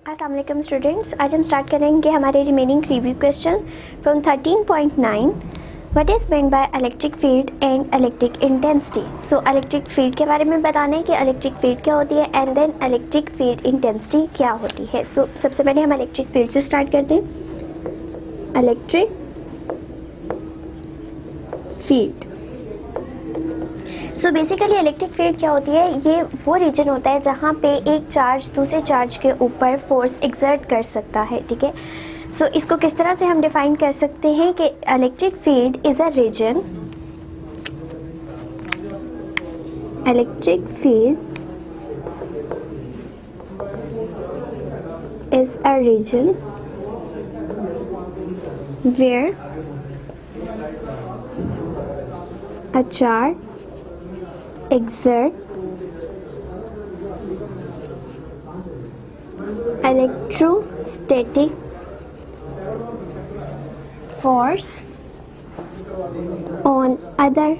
अस्सलाम वालेकुम स्टूडेंट्स, आज हम स्टार्ट करेंगे हमारे remaining review question from 13.9 what is meant by electric field and electric intensity. So electric field के बारे में बताना है कि इलेक्ट्रिक फील्ड क्या होती है and then electric field intensity क्या होती है। सो सबसे पहले हम इलेक्ट्रिक फील्ड से स्टार्ट करते हैं। Electric field, so basically electric field क्या होती है, ये वो रीजन होता है जहाँ पे एक चार्ज दूसरे चार्ज के ऊपर फोर्स एक्सर्ट कर सकता है। ठीक है, सो इसको किस तरह से हम डिफाइन कर सकते हैं कि electric field is a region, electric field is a region where a charge exert electrostatic force on other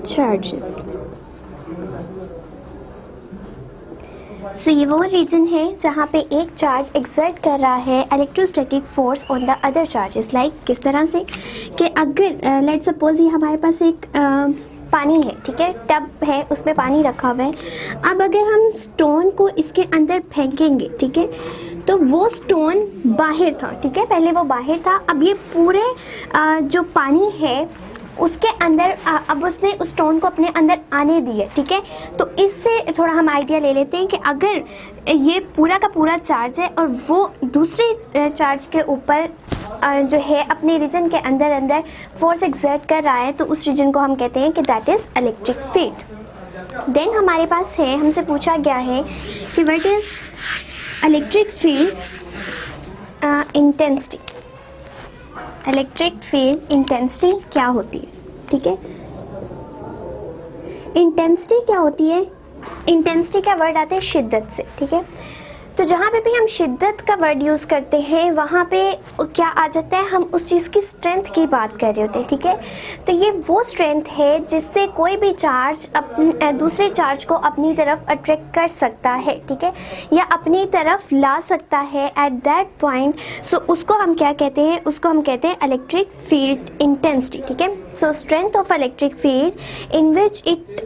charges। So ये वो रीजन है जहाँ पे एक चार्ज एक्सर्ट कर रहा है electrostatic force on the other charges. Like किस तरह से कि अगर लेट सपोज ये हमारे पास एक पानी है, ठीक है, टब है, उसमें पानी रखा हुआ है। अब अगर हम स्टोन को इसके अंदर फेंकेंगे, ठीक है, तो वो स्टोन बाहर था, ठीक है, पहले वो बाहर था, अब ये पूरे जो पानी है उसके अंदर अब उसने उस स्टोन को अपने अंदर आने दिया। ठीक है, तो इससे थोड़ा हम आइडिया ले लेते हैं कि अगर ये पूरा का पूरा चार्ज है और वो दूसरे चार्ज के ऊपर जो है अपने रीजन के अंदर अंदर फोर्स एक्सर्ट कर रहा है, तो उस रीजन को हम कहते हैं कि that is electric field. Then हमारे पास है, हमसे पूछा गया है कि what is electric field intensity. Electric field intensity क्या होती है? ठीक है, इंटेंसिटी क्या होती है? इंटेंसिटी का वर्ड आता है शिद्दत से। ठीक है, तो जहाँ पे भी हम शिद्दत का वर्ड यूज़ करते हैं वहाँ पे क्या आ जाता है, हम उस चीज़ की स्ट्रेंथ की बात कर रहे होते हैं। ठीक है, तो ये वो स्ट्रेंथ है जिससे कोई भी चार्ज दूसरे चार्ज को अपनी तरफ अट्रैक्ट कर सकता है, ठीक है, या अपनी तरफ ला सकता है एट दैट पॉइंट। सो उसको हम क्या कहते हैं? उसको हम कहते हैं इलेक्ट्रिक फील्ड इंटेंसिटी। ठीक है, सो strength of electric field in which it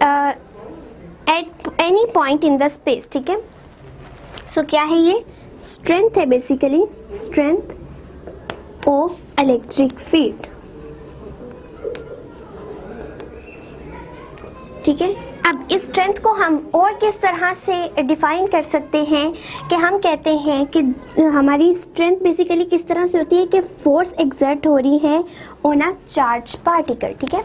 at any point in the space. ठीक है, सो क्या है ये? स्ट्रेंथ है, basically strength of electric field. ठीक है, अब इस स्ट्रेंथ को हम और किस तरह से डिफाइन कर सकते हैं कि हम कहते हैं कि हमारी स्ट्रेंथ बेसिकली किस तरह से होती है कि फोर्स एक्सर्ट हो रही है ऑन अ चार्ज पार्टिकल। ठीक है,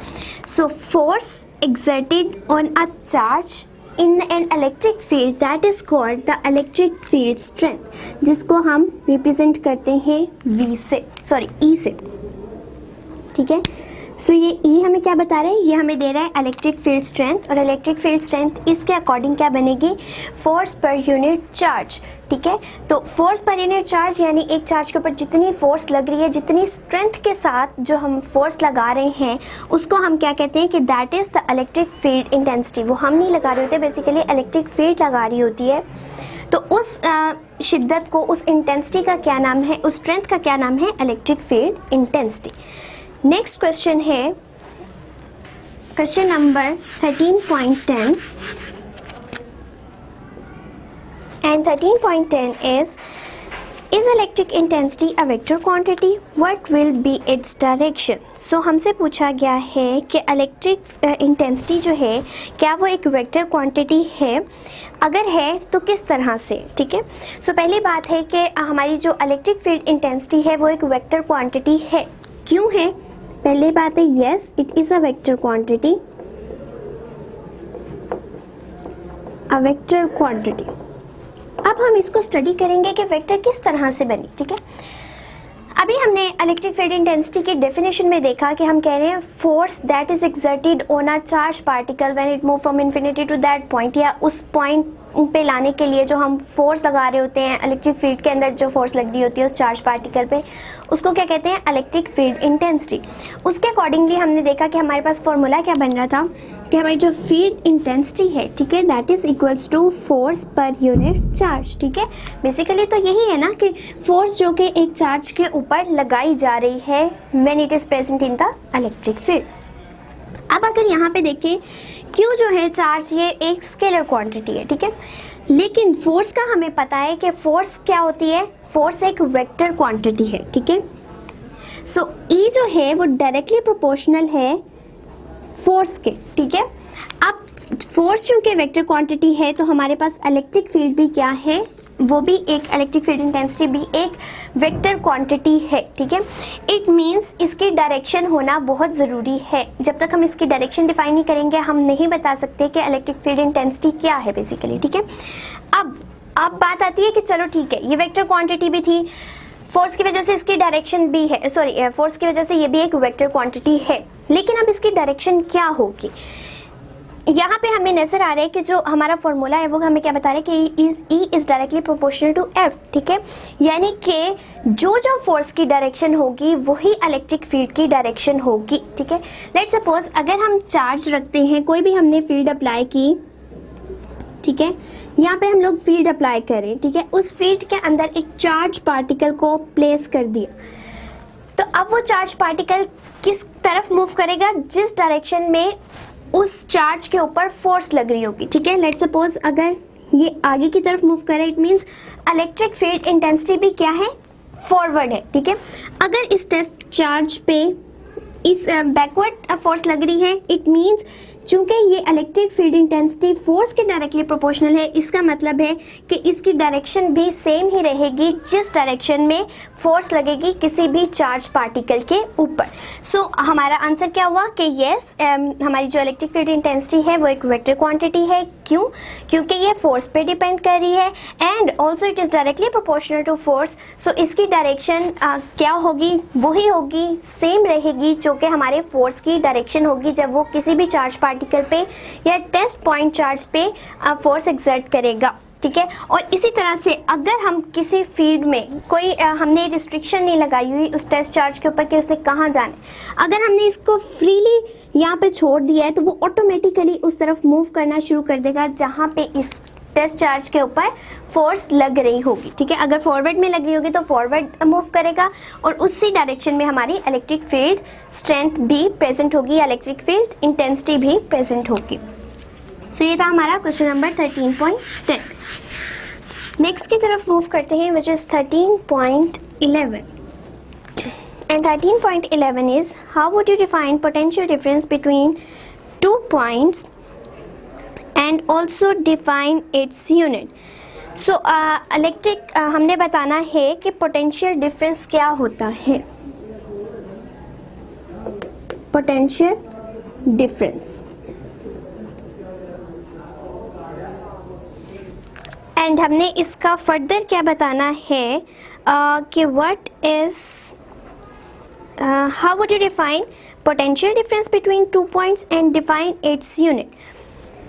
so force exerted on a charge in an electric field that is called the electric field strength, जिसको हम रिप्रेजेंट करते हैं V से, सॉरी E से। ठीक है, सो ये E हमें क्या बता रहा है? ये हमें दे रहा है इलेक्ट्रिक फील्ड स्ट्रेंथ, और इलेक्ट्रिक फील्ड स्ट्रेंथ इसके अकॉर्डिंग क्या बनेगी? Force per unit charge. ठीक है, तो फोर्स पर यूनिट चार्ज यानी एक चार्ज के ऊपर जितनी फोर्स लग रही है, जितनी स्ट्रेंथ के साथ जो हम फोर्स लगा रहे हैं, उसको हम क्या कहते हैं कि that is the electric field intensity. वो हम नहीं लगा रहे होते, बेसिकली इलेक्ट्रिक फील्ड लगा रही होती है। तो उस शिद्दत को, उस इंटेंसिटी का क्या नाम है, उस स्ट्रेंथ का क्या नाम है? Electric field intensity. Next question है question number 13.10 and 13.10 is electric intensity a vector quantity? What will be its direction? So हमसे पूछा गया है कि इलेक्ट्रिक इंटेंसिटी जो है क्या वो एक वेक्टर क्वांटिटी है? अगर है तो किस तरह से? ठीक है, सो पहली बात है कि हमारी जो इलेक्ट्रिक फील्ड इंटेंसिटी है वो एक वेक्टर क्वांटिटी है। क्यों है? पहली बात है yes, it is a vector quantity, a vector quantity. अब हम इसको स्टडी करेंगे कि वेक्टर किस तरह से बनी। ठीक है, अभी हमने इलेक्ट्रिक फील्ड इंटेंसिटी की डेफिनेशन में देखा कि हम कह रहे हैं force that is exerted on a charge particle when it move from infinity to that point, या उस पॉइंट पे लाने के लिए जो हम फोर्स लगा रहे होते हैं, इलेक्ट्रिक फील्ड के अंदर जो फोर्स लग रही होती है उस चार्ज पार्टिकल पे, उसको क्या कहते हैं? Electric field intensity. उसके अकॉर्डिंगली हमने देखा कि हमारे पास फॉर्मूला क्या बन रहा था कि हमारी जो फील्ड इंटेंसिटी है, ठीक है, that is equals to force per unit charge, ठीक है। बेसिकली तो यही है ना कि फोर्स जो कि एक चार्ज के ऊपर लगाई जा रही है when it is present in the electric field. अब अगर यहाँ पे देखें Q जो है चार्ज, ये एक स्केलर क्वांटिटी है, ठीक है, लेकिन फोर्स का हमें पता है कि फोर्स क्या होती है, फोर्स एक वेक्टर क्वांटिटी है, ठीक है। सो E जो है वो डायरेक्टली प्रोपोर्शनल है फोर्स के, ठीक है। अब फोर्स चूंकि वेक्टर क्वांटिटी है तो हमारे पास इलेक्ट्रिक फील्ड भी क्या है, वो भी एक इलेक्ट्रिक फील्ड इंटेंसिटी भी एक वेक्टर क्वांटिटी है, ठीक है। इट मीन्स इसकी डायरेक्शन होना बहुत ज़रूरी है। जब तक हम इसकी डायरेक्शन डिफाइन नहीं करेंगे हम नहीं बता सकते कि इलेक्ट्रिक फील्ड इंटेंसिटी क्या है बेसिकली, ठीक है। अब बात आती है कि चलो ठीक है, ये वेक्टर क्वांटिटी भी थी, फोर्स की वजह से इसकी डायरेक्शन भी है, सॉरी फोर्स की वजह से ये भी एक वेक्टर क्वांटिटी है, लेकिन अब इसकी डायरेक्शन क्या होगी। यहाँ पे हमें नजर आ रहा है कि जो हमारा फॉर्मूला है वो हमें क्या बता रहा है कि E is directly proportional to F, ठीक है। यानी कि जो फोर्स की डायरेक्शन होगी वही इलेक्ट्रिक फील्ड की डायरेक्शन होगी, ठीक है। लेट्स सपोज अगर हम चार्ज रखते हैं, कोई भी हमने फील्ड अप्लाई की, ठीक है, यहाँ पे हम लोग फील्ड अप्लाई करें, ठीक है, उस फील्ड के अंदर एक चार्ज पार्टिकल को प्लेस कर दिया, तो अब वो चार्ज पार्टिकल किस तरफ मूव करेगा, जिस डायरेक्शन में उस चार्ज के ऊपर फोर्स लग रही होगी, ठीक है। लेट्स सपोज अगर ये आगे की तरफ मूव करे, it means electric field intensity भी क्या है, फॉरवर्ड है, ठीक है। अगर इस टेस्ट चार्ज पे इस बैकवर्ड फोर्स लग रही है, इट मीन्स चूंकि ये इलेक्ट्रिक फील्ड इंटेंसिटी फोर्स के डायरेक्टली प्रोपोर्शनल है, इसका मतलब है कि इसकी डायरेक्शन भी सेम ही रहेगी जिस डायरेक्शन में फोर्स लगेगी किसी भी चार्ज पार्टिकल के ऊपर। सो हमारा आंसर क्या हुआ कि यस, हमारी जो इलेक्ट्रिक फील्ड इंटेंसिटी है वो एक वेक्टर क्वांटिटी है। क्यों? क्योंकि ये फोर्स पे डिपेंड कर रही है and also it is directly proportional to force. So इसकी डायरेक्शन क्या होगी, वही होगी, सेम रहेगी जो कि हमारे फोर्स की डायरेक्शन होगी जब वो किसी भी चार्ज पार्टिकल पे या टेस्ट पॉइंट चार्ज पे फोर्स एक्सर्ट करेगा, ठीक है। और इसी तरह से अगर हम किसी फील्ड में कोई हमने रिस्ट्रिक्शन नहीं लगाई हुई उस टेस्ट चार्ज के ऊपर कि उसने कहाँ जाना है, अगर हमने इसको फ्रीली यहाँ पे छोड़ दिया है तो वो ऑटोमेटिकली उस तरफ मूव करना शुरू कर देगा जहाँ पे इस टेस्ट चार्ज के ऊपर फोर्स लग रही होगी, ठीक है। अगर फॉरवर्ड में लग रही होगी तो फॉरवर्ड मूव करेगा और उसी डायरेक्शन में हमारी इलेक्ट्रिक फील्ड स्ट्रेंथ भी प्रेजेंट होगी, इलेक्ट्रिक फील्ड इंटेंसिटी भी प्रेजेंट होगी। सो ये था हमारा क्वेश्चन नंबर 13.10। नेक्स्ट की तरफ मूव करते हैं which is 13.11 and 13.11 is how would you define potential difference between 2 points and also define its unit. So electric हमने बताना है कि पोटेंशियल डिफरेंस क्या होता है, पोटेंशियल डिफरेंस, एंड हमने इसका फर्दर क्या बताना है कि what is how would you define potential difference between 2 points and define its unit.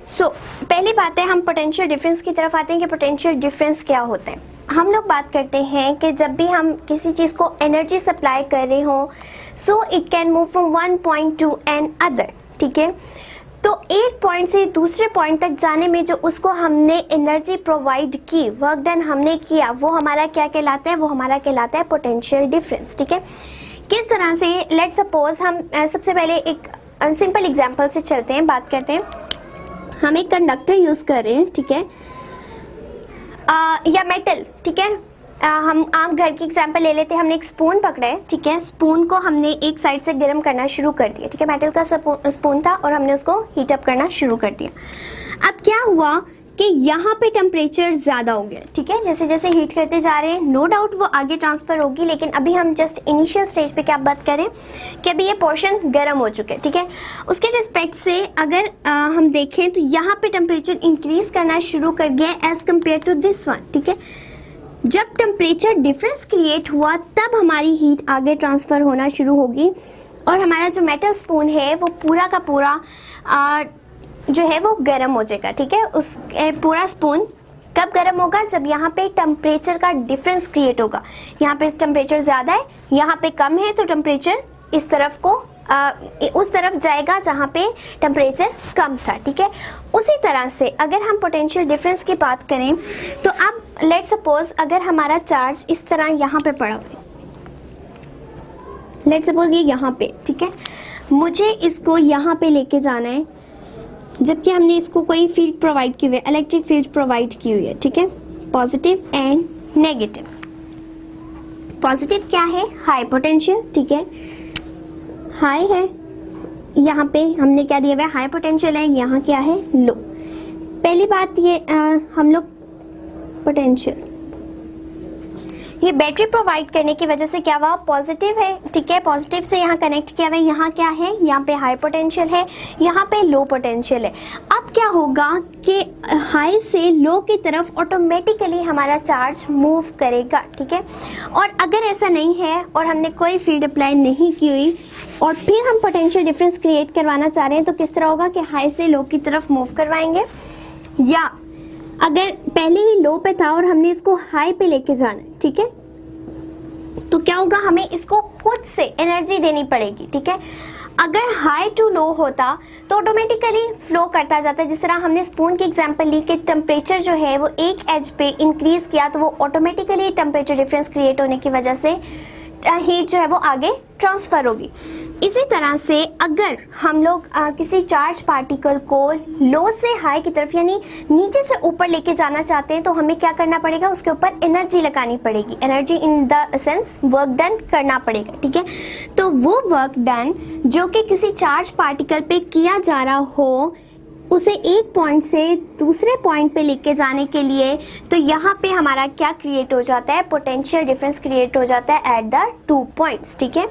So पहली बात है, हम पोटेंशियल डिफरेंस की तरफ आते हैं कि पोटेंशियल डिफरेंस क्या होता है। हम लोग बात करते हैं कि जब भी हम किसी चीज़ को एनर्जी सप्लाई कर रहे हो, so it can move from one point to another, ठीक है। तो एक पॉइंट से दूसरे पॉइंट तक जाने में जो उसको हमने एनर्जी प्रोवाइड की, वर्क डन हमने किया, वो हमारा क्या कहलाता है, वो हमारा कहलाता है पोटेंशियल डिफरेंस, ठीक है। किस तरह से, लेट्स सपोज हम सबसे पहले एक सिंपल एग्जांपल से चलते हैं, बात करते हैं। हम एक कंडक्टर यूज़ कर रहे हैं, ठीक है, या मेटल, ठीक है। हम आम घर की एग्जांपल ले लेते हैं। हमने एक स्पून पकड़ा है, ठीक है, स्पून को हमने एक साइड से गर्म करना शुरू कर दिया, ठीक है, मेटल का स्पून था और हमने उसको हीट अप करना शुरू कर दिया। अब क्या हुआ कि यहाँ पे टेम्परेचर ज़्यादा हो गया, ठीक है। जैसे जैसे हीट करते जा रहे हैं, नो डाउट वो आगे ट्रांसफ़र होगी, लेकिन अभी हम जस्ट इनिशियल स्टेज पे क्या बात करें कि अभी ये पोर्शन गर्म हो चुका है, ठीक है। उसके रिस्पेक्ट से अगर हम देखें तो यहाँ पे टेम्परेचर इंक्रीज़ करना शुरू कर गया as compare to this one, ठीक है। जब टेम्परेचर डिफरेंस क्रिएट हुआ तब हमारी हीट आगे ट्रांसफ़र होना शुरू होगी और हमारा जो मेटल स्पून है वो पूरा का पूरा जो है वो गर्म हो जाएगा, ठीक है। उस पूरा स्पून कब गर्म होगा, जब यहाँ पे टेम्परेचर का डिफरेंस क्रिएट होगा। यहाँ पे टेम्परेचर ज़्यादा है, यहाँ पे कम है, तो टेम्परेचर इस तरफ को उस तरफ जाएगा जहाँ पे टेम्परेचर कम था, ठीक है। उसी तरह से अगर हम पोटेंशियल डिफरेंस की बात करें तो अब लेट्स सपोज अगर हमारा चार्ज इस तरह यहाँ पे पड़ा हुआ है, लेट्स सपोज ये यहाँ पे, ठीक है, मुझे इसको यहाँ पे लेके जाना है जबकि हमने इसको कोई फील्ड प्रोवाइड की हुई है, इलेक्ट्रिक फील्ड प्रोवाइड की हुई है, ठीक है, पॉजिटिव एंड नेगेटिव। पॉजिटिव क्या है? हाई पोटेंशियल, ठीक है, हाई है, यहाँ पे हमने क्या दिया हुआ है? हाई पोटेंशियल है, यहाँ क्या है? लो। पहली बात ये हम लोग पोटेंशियल, ये बैटरी प्रोवाइड करने की वजह से क्या हुआ? पॉजिटिव है, ठीक है, पॉजिटिव से यहाँ कनेक्ट किया हुआ है, यहाँ क्या है? यहाँ पे हाई पोटेंशियल है, यहाँ पे लो पोटेंशियल है। अब क्या होगा कि हाई से लो की तरफ ऑटोमेटिकली हमारा चार्ज मूव करेगा, ठीक है। और अगर ऐसा नहीं है और हमने कोई फील्ड अप्लाई नहीं की हुई और फिर हम पोटेंशियल डिफरेंस क्रिएट करवाना चाह रहे हैं तो किस तरह होगा कि हाई से लो की तरफ मूव करवाएंगे, या अगर पहले ही लो पे था और हमने इसको हाई पे लेके जाना है, ठीक है, तो क्या होगा? हमें इसको खुद से एनर्जी देनी पड़ेगी, ठीक है। अगर हाई टू लो होता तो ऑटोमेटिकली फ्लो करता जाता है। जिस तरह हमने स्पून की एग्जांपल ली कि टेम्परेचर जो है वो एक एज पे इंक्रीज किया तो वो ऑटोमेटिकली टेम्परेचर डिफरेंस क्रिएट होने की वजह से हीट जो है वो आगे ट्रांसफ़र होगी। इसी तरह से अगर हम लोग किसी चार्ज पार्टिकल को लो से हाई की तरफ यानी नीचे से ऊपर लेके जाना चाहते हैं तो हमें क्या करना पड़ेगा? उसके ऊपर एनर्जी लगानी पड़ेगी, energy in the sense work done करना पड़ेगा, ठीक है। तो वो वर्क डन जो कि किसी चार्ज पार्टिकल पे किया जा रहा हो उसे एक पॉइंट से दूसरे पॉइंट पे लेके जाने के लिए तो यहाँ पे हमारा क्या क्रिएट हो जाता है? पोटेंशियल डिफरेंस क्रिएट हो जाता है एट द 2 पॉइंट्स, ठीक है।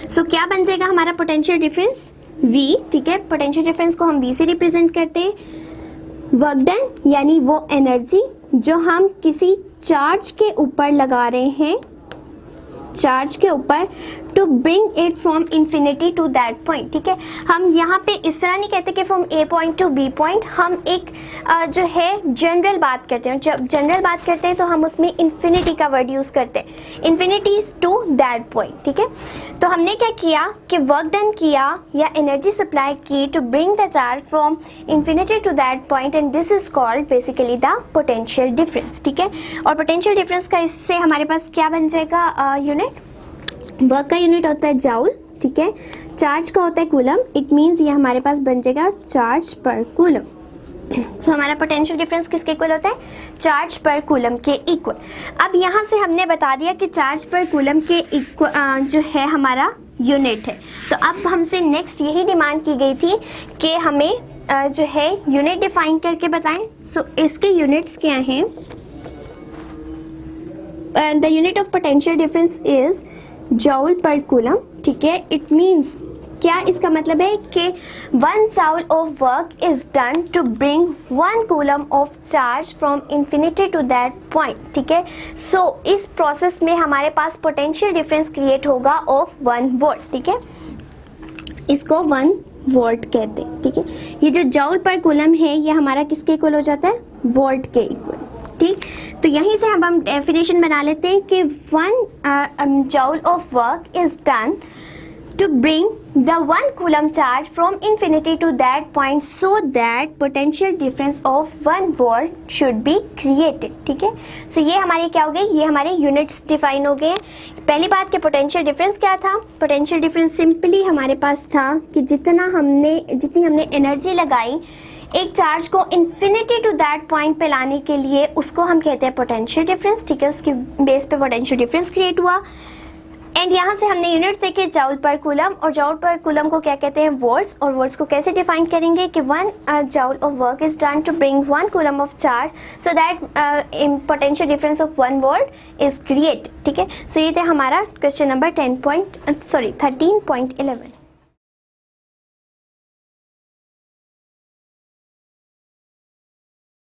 सो क्या बन जाएगा हमारा पोटेंशियल डिफरेंस? V, ठीक है। पोटेंशियल डिफरेंस को हम V से रिप्रेजेंट करते हैं। वर्क डन यानी वो एनर्जी जो हम किसी चार्ज के ऊपर लगा रहे हैं, चार्ज के ऊपर, to bring it from infinity to that point, ठीक है। हम यहाँ पे इस तरह नहीं कहते कि from A point to B point, हम एक जो है जनरल बात करते हैं। जब जनरल बात करते हैं तो हम उसमें इन्फिनिटी का वर्ड यूज़ करते हैं, इन्फिनिटी टू दैट पॉइंट, ठीक है। तो हमने क्या किया कि वर्क डन किया या एनर्जी सप्लाई की to bring the charge from infinity to that point and this is called basically the potential difference, ठीक है। और पोटेंशियल डिफरेंस का इससे हमारे पास क्या बन जाएगा? यूनिट, वर्क का यूनिट होता है जाउल, ठीक है, चार्ज का होता है कूलम, इट मीन्स ये हमारे पास बन जाएगा चार्ज पर कूलम। तो हमारा पोटेंशियल डिफरेंस किसके इक्वल होता है? चार्ज पर कूलम के इक्वल। अब यहाँ से हमने बता दिया कि चार्ज पर कूलम के इक्वल जो है हमारा यूनिट है। तो अब हमसे नेक्स्ट यही डिमांड की गई थी कि हमें जो है यूनिट डिफाइन करके बताएं। सो इसके यूनिट्स क्या हैं? The unit of potential difference is joule पर कूलम, ठीक है। इट मीन्स क्या इसका मतलब है कि 1 joule of work is done to bring 1 coulomb of charge from infinity to that point, ठीक है। सो इस प्रोसेस में हमारे पास पोटेंशियल डिफरेंस क्रिएट होगा ऑफ 1 वोल्ट, ठीक है। इसको 1 वोल्ट कहते हैं, ठीक है। ये जो जूल पर कूलम है ये हमारा किसके इक्वल हो जाता है? वोल्ट के इक्वल, ठीक। तो यहीं से अब हम डेफिनेशन बना लेते हैं कि 1 joule of work is done to bring the 1 coulomb charge from infinity to that point so that potential difference of 1 volt should be created, ठीक है। सो ये हमारे क्या हो गए? ये हमारे यूनिट्स डिफाइन हो गए। पहली बात कि पोटेंशियल डिफरेंस क्या था? पोटेंशियल डिफरेंस सिंपली हमारे पास था कि जितनी हमने एनर्जी लगाई एक चार्ज को इन्फिनिटी टू दैट पॉइंट पे लाने के लिए उसको हम कहते हैं पोटेंशियल डिफरेंस, ठीक है। उसके बेस पे पोटेंशियल डिफरेंस क्रिएट हुआ एंड यहाँ से हमने यूनिट्स देखे जूल पर कूलम, और जूल पर कूलम को क्या कहते हैं? वोल्ट्स। और वोल्ट्स को कैसे डिफाइन करेंगे कि 1 joule of work is done to bring 1 coulomb of charge so that in potential difference of 1 volt is create, ठीक है। सो ये थे हमारा क्वेश्चन नंबर 13.11।